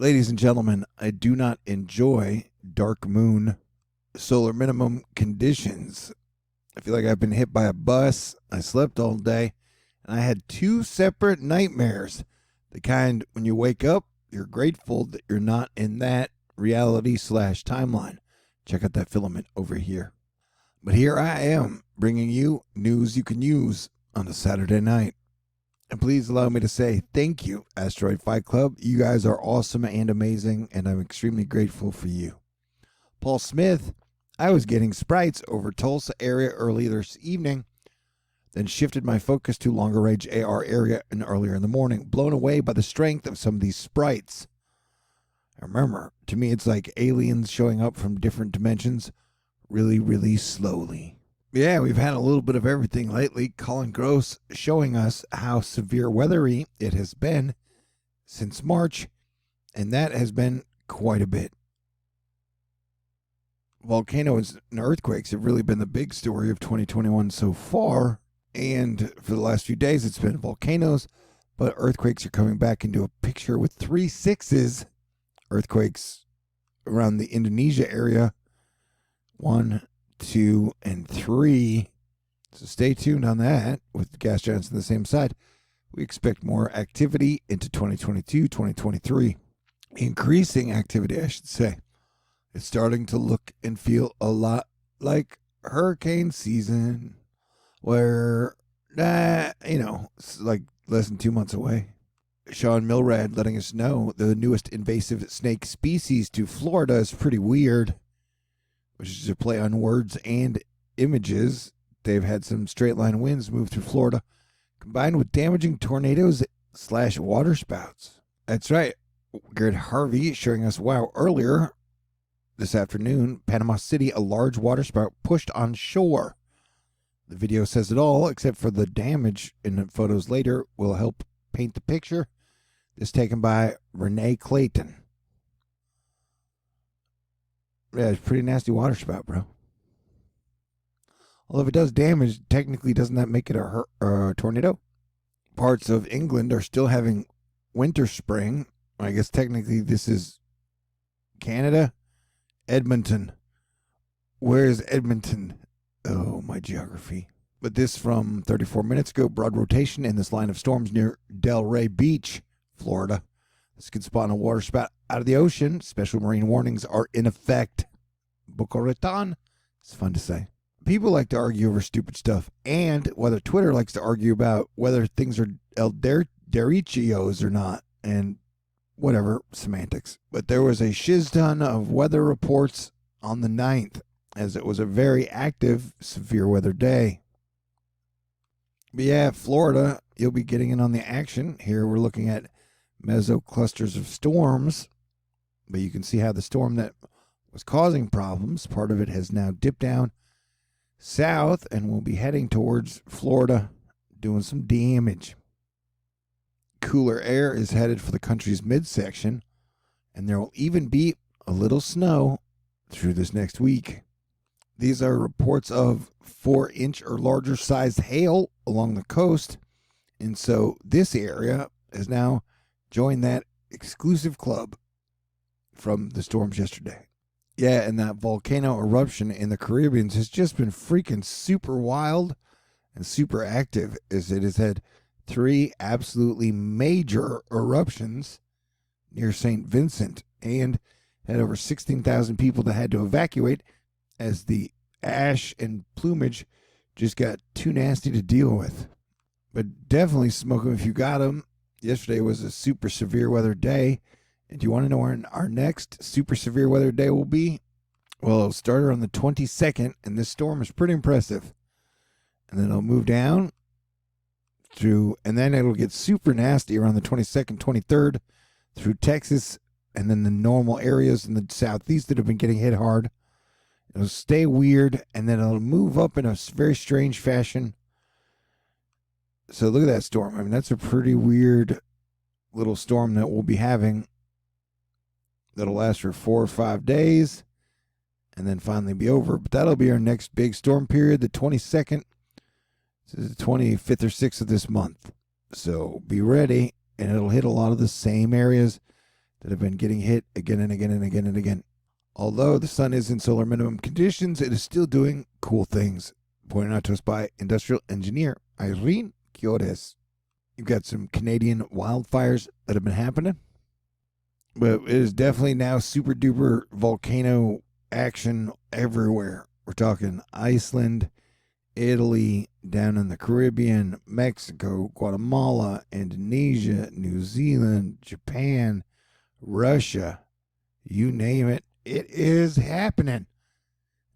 Ladies and gentlemen, I do not enjoy dark moon solar minimum conditions. I feel like I've been hit by a bus. I slept all day, and I had two separate nightmares. The kind when you wake up, you're grateful that you're not in that reality/timeline. Check out that filament over here. But here I am, bringing you news you can use on a Saturday night. And please allow me to say thank you, Asteroid Fight Club. You guys are awesome and amazing, and I'm extremely grateful for you. Paul Smith, I was getting sprites over Tulsa area earlier this evening, then shifted my focus to longer range AR area and earlier in the morning, blown away by the strength of some of these sprites. I remember, to me it's like aliens showing up from different dimensions really, really slowly. Yeah, we've had a little bit of everything lately. Colin Gross showing us how severe weathery it has been since March, and that has been quite a bit. Volcanoes and earthquakes have really been the big story of 2021 so far, and for the last few days it's been volcanoes, but earthquakes are coming back into a picture with 3 6s. Earthquakes around the Indonesia area, 1, 2, and 3. So stay tuned on that with the gas giants on the same side. We expect more activity into 2022, 2023. Increasing activity, I should say. It's starting to look and feel a lot like hurricane season, where, it's like less than 2 months away. Sean Milrad letting us know the newest invasive snake species to Florida is pretty weird, which is a play on words and images. They've had some straight line winds move through Florida, combined with damaging tornadoes/water spouts. That's right. Garrett Harvey showing us, wow, earlier this afternoon, Panama City, a large water spout pushed on shore. The video says it all, except for the damage in the photos later will help paint the picture. This taken by Renee Clayton. Yeah, it's a pretty nasty water spout, bro. Although if it does damage, technically doesn't that make it a tornado? Parts of England are still having winter spring. I guess technically this is Canada. Edmonton. Where is Edmonton? Oh, my geography. But this from 34 minutes ago, broad rotation in this line of storms near Delray Beach, Florida. This could spawn a water spout out of the ocean. Special marine warnings are in effect. Boca Raton. It's fun to say. People like to argue over stupid stuff, and whether Twitter likes to argue about whether things are El Derechos or not, and whatever, semantics. But there was a shiz ton of weather reports on the 9th, as it was a very active, severe weather day. But yeah, Florida, you'll be getting in on the action. Here we're looking at mesoclusters of storms, but you can see how the storm that was causing problems, part of it has now dipped down south and will be heading towards Florida, doing some damage. Cooler air is headed for the country's midsection, and there will even be a little snow through this next week. These are reports of 4-inch or larger sized hail along the coast, and so this area has now joined that exclusive club from the storms yesterday. Yeah, and that volcano eruption in the Caribbean has just been freaking super wild and super active, as it has had 3 absolutely major eruptions near St. Vincent and had over 16,000 people that had to evacuate as the ash and plumage just got too nasty to deal with. But definitely smoke them if you got them. Yesterday was a super severe weather day. And do you want to know when our next super severe weather day will be? Well, it'll start on the 22nd, and this storm is pretty impressive. And then it'll move down through, and then it'll get super nasty around the 22nd, 23rd through Texas, and then the normal areas in the southeast that have been getting hit hard. It'll stay weird, and then it'll move up in a very strange fashion. So look at that storm. I mean, that's a pretty weird little storm that we'll be having. That'll last for 4 or 5 days and then finally be over. But that'll be our next big storm period, the 22nd to the 25th or 6th of this month. So be ready, and it'll hit a lot of the same areas that have been getting hit again and again and again and again. Although the sun is in solar minimum conditions, it is still doing cool things. Pointed out to us by industrial engineer Irene Chiores. You've got some Canadian wildfires that have been happening, but it is definitely now super duper volcano action everywhere. We're talking Iceland, Italy, down in the Caribbean, Mexico, Guatemala, Indonesia, New Zealand, Japan, Russia, you name it, it is happening.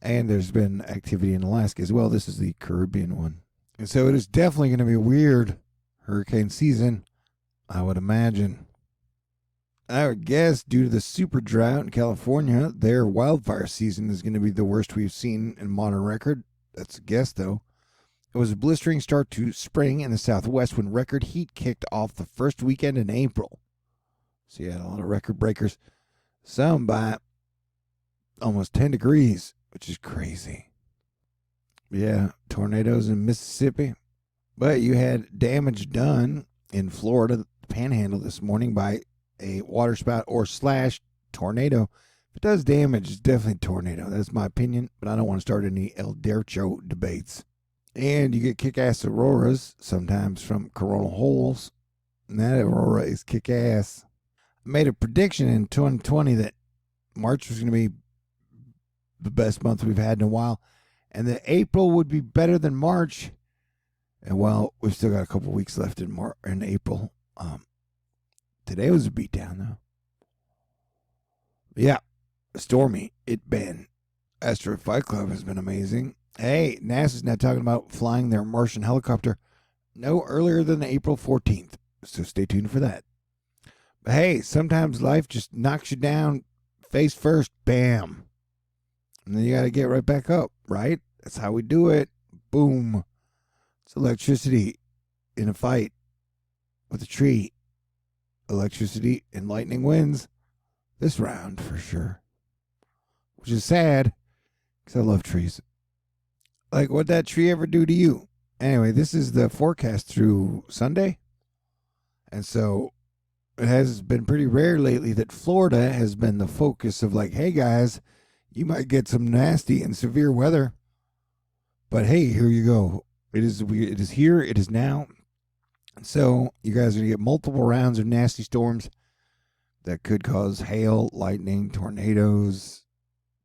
And there's been activity in Alaska as well. This is the Caribbean one. And so it is definitely going to be a weird hurricane season, I would imagine. I would guess due to the super drought in California, their wildfire season is going to be the worst we've seen in modern record. That's a guess, though. It was a blistering start to spring in the Southwest when record heat kicked off the first weekend in April. So you had a lot of record breakers. Some by almost 10 degrees, which is crazy. Yeah, tornadoes in Mississippi. But you had damage done in Florida, the Panhandle, this morning by a waterspout or slash tornado. If it does damage, it's definitely a tornado. That's my opinion, but I don't want to start any El Derecho debates. And you get kick-ass auroras sometimes from coronal holes. And that aurora is kick-ass. I made a prediction in 2020 that March was going to be the best month we've had in a while, and that April would be better than March. And well, we've still got a couple weeks left in April. Today was a beatdown, though. Yeah, stormy. It been. Astro Fight Club has been amazing. Hey, NASA's now talking about flying their Martian helicopter no earlier than April 14th. So stay tuned for that. But hey, sometimes life just knocks you down face first, bam. And then you got to get right back up, right? That's how we do it. Boom. It's electricity in a fight with a tree. Electricity and lightning wins this round for sure. Which is sad, because I love trees. Like, what'd that tree ever do to you? Anyway, this is the forecast through Sunday. And so it has been pretty rare lately that Florida has been the focus of like, hey guys, you might get some nasty and severe weather. But hey, here you go. It is here. It is now. So you guys are going to get multiple rounds of nasty storms that could cause hail, lightning, tornadoes,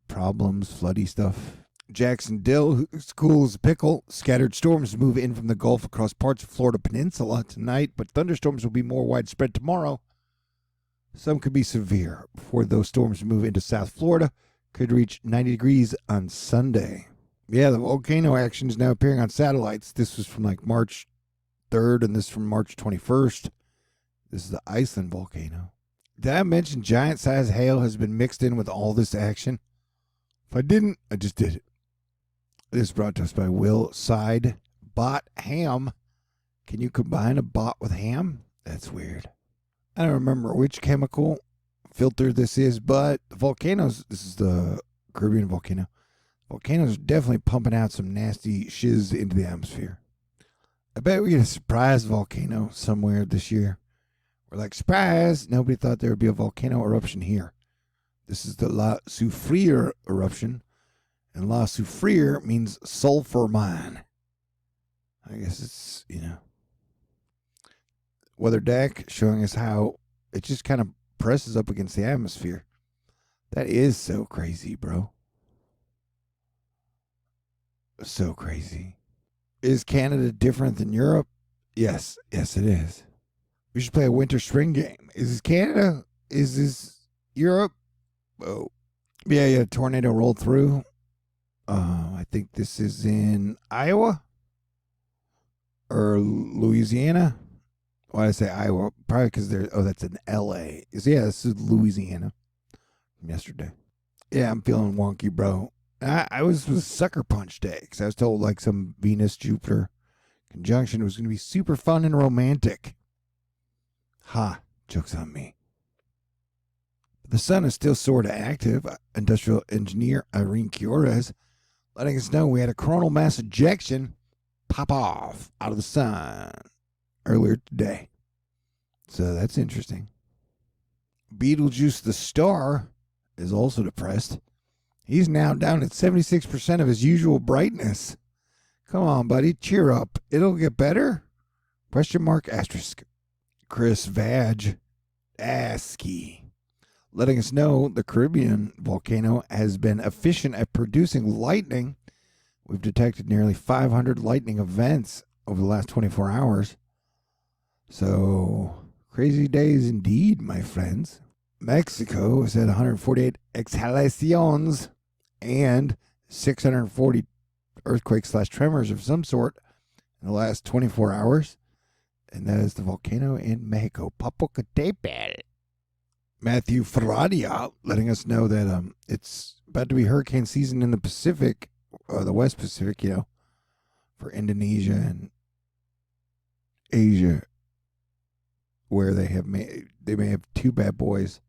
problems, floody stuff. Jacksonville, cool as a pickle. Scattered storms move in from the Gulf across parts of Florida Peninsula tonight, but thunderstorms will be more widespread tomorrow. Some could be severe before those storms move into South Florida. Could reach 90 degrees on Sunday. Yeah, the volcano action is now appearing on satellites. This was from like March 3rd, and this from March 21st. This is the Iceland volcano. Did I mention giant-sized hail has been mixed in with all this action? If I didn't, I just did it. This is brought to us by Will Side. Bot ham. Can you combine a bot with ham? That's weird. I don't remember which chemical filter this is, but the volcanoes, this is the Caribbean volcano. Volcanoes are definitely pumping out some nasty shiz into the atmosphere. I bet we get a surprise volcano somewhere this year. We're like, surprise! Nobody thought there would be a volcano eruption here. This is the La Soufriere eruption. And La Soufriere means sulfur mine. I guess it's, weather deck showing us how it just kind of presses up against the atmosphere. That is so crazy, bro. So crazy. Is Canada different than Europe? Yes. Yes, it is. We should play a winter-spring game. Is this Canada? Is this Europe? Oh. Yeah, tornado rolled through. I think this is in Iowa or Louisiana. Why did I say Iowa? Probably because that's in L.A. Yeah, this is Louisiana from yesterday. Yeah, I'm feeling wonky, bro. I was sucker punch day because I was told like some Venus-Jupiter conjunction was going to be super fun and romantic. Ha, joke's on me. The sun is still sort of active. Industrial engineer Irene Chiores letting us know we had a coronal mass ejection pop off out of the sun earlier today. So that's interesting. Beetlejuice the Star is also depressed. He's now down at 76% of his usual brightness. Come on, buddy, cheer up. It'll get better? Question mark asterisk. Chris Vag Asky letting us know the Caribbean volcano has been efficient at producing lightning. We've detected nearly 500 lightning events over the last 24 hours. So, crazy days indeed, my friends. Mexico has had 148 exhalaciones and 640 earthquakes/tremors of some sort in the last 24 hours. And that is the volcano in Mexico, Popocatépetl. Matthew Ferradia letting us know that it's about to be hurricane season in the Pacific, the West Pacific, for Indonesia and Asia, where they may have two bad boys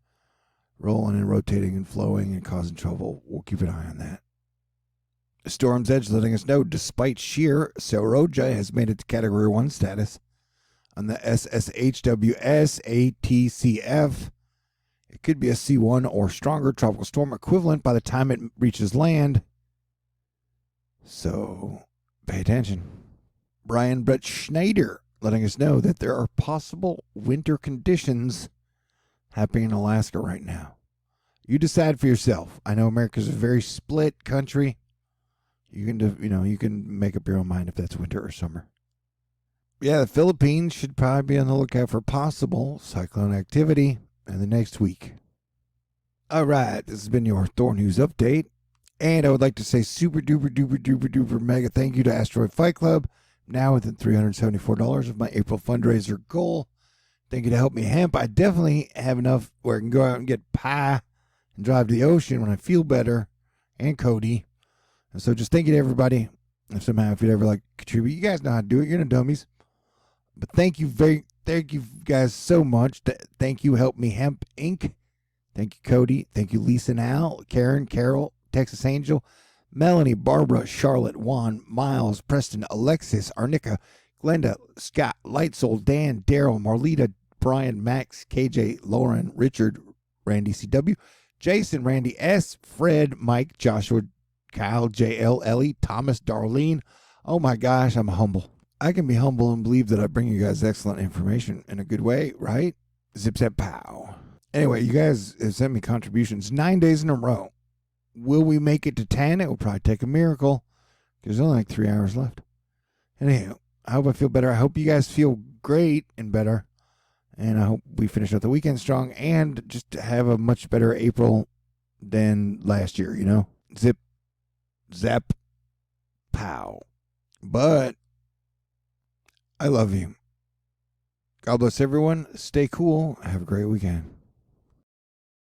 rolling and rotating and flowing and causing trouble. We'll keep an eye on that. Storm's Edge letting us know, despite sheer, Seroja has made it to Category 1 status on the SSHWS-ATCF. It could be a C1 or stronger tropical storm equivalent by the time it reaches land. So, pay attention. Brian Brett Schneider letting us know that there are possible winter conditions happening in Alaska right now. You decide for yourself. I know America's a very split country. You can make up your own mind if that's winter or summer. Yeah, the Philippines should probably be on the lookout for possible cyclone activity in the next week. All right, this has been your THORnews update. And I would like to say super duper duper duper duper mega thank you to Asteroid Fight Club, now within $374 of my April fundraiser goal. Thank you to Help Me Hemp. I definitely have enough where I can go out and get pie and drive to the ocean when I feel better, and Cody. And so just thank you to everybody. If somehow if you'd ever like to contribute, you guys know how to do it. You're no dummies. But thank you guys so much. Thank you, Help Me Hemp Inc. Thank you, Cody. Thank you, Lisa and Al, Karen, Carol, Texas Angel, Melanie, Barbara, Charlotte, Juan, Miles, Preston, Alexis, Arnica, Glenda, Scott, Lightsoul, Dan, Daryl, Marlita, Brian, Max, KJ, Lauren, Richard, Randy CW, Jason, Randy S, Fred, Mike, Joshua, Kyle, JL, Ellie, Thomas, Darlene. Oh my gosh, I'm humble. I can be humble and believe that I bring you guys excellent information in a good way, right? Zip, zap, pow. Anyway, you guys have sent me contributions 9 days in a row. Will we make it to 10? It will probably take a miracle. There's only like 3 hours left. Anyhow, I hope I feel better. I hope you guys feel great and better. And I hope we finish out the weekend strong and just have a much better April than last year, Zip, zap, pow. But I love you. God bless everyone. Stay cool. Have a great weekend.